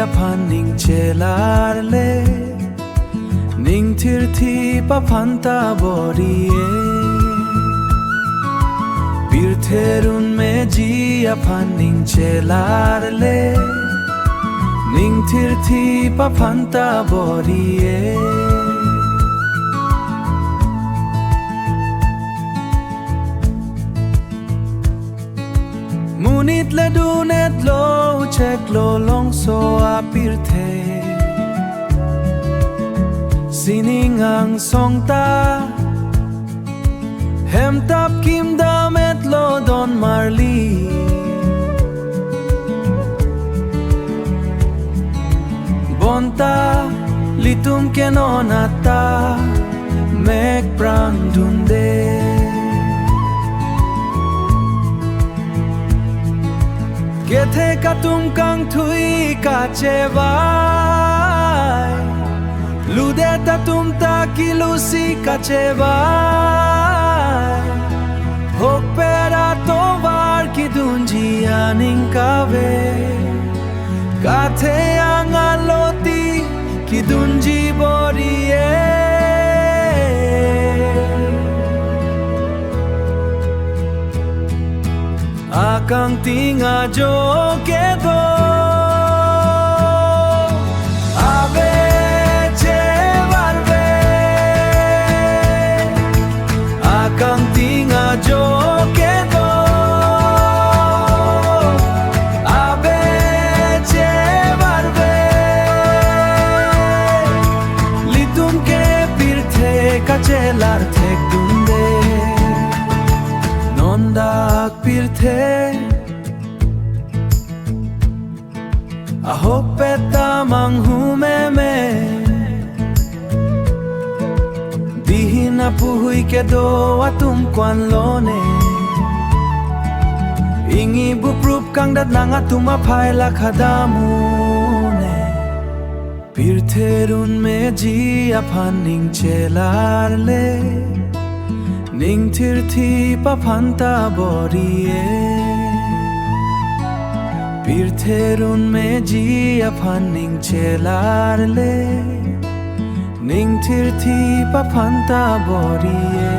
apaning chelarle ning tirthi papanta borie birtherun me ji apaning chelarle ning tirthi papanta borie Munit le dunet lo chek lo long so apirthe Sining ang song ta Hem tap kim damet lo don marli Bonta litum kenonata Mek prang dunde Gethe katum kang thui ka chevai Lude tatum ta kilusi ka chevai Hok pera to var ki dunji aning kave Kathe angaloti ki dunji borie Akang tinga jo kedo Ave che varve Akang tinga jo kedo Ave che varve Litum ke pirthe kachelar thek dunde Nondak pirthe Ahopeta manghume me Dihina puhui ke do atum kwan lone Ingi buprup kang dat nang atum aphai lakhadamune Pirtherun me ji aphaning chelarle Ning tirthi papanta borie Pirtherun me ji apaning chelarle Ning tirthi papanta borie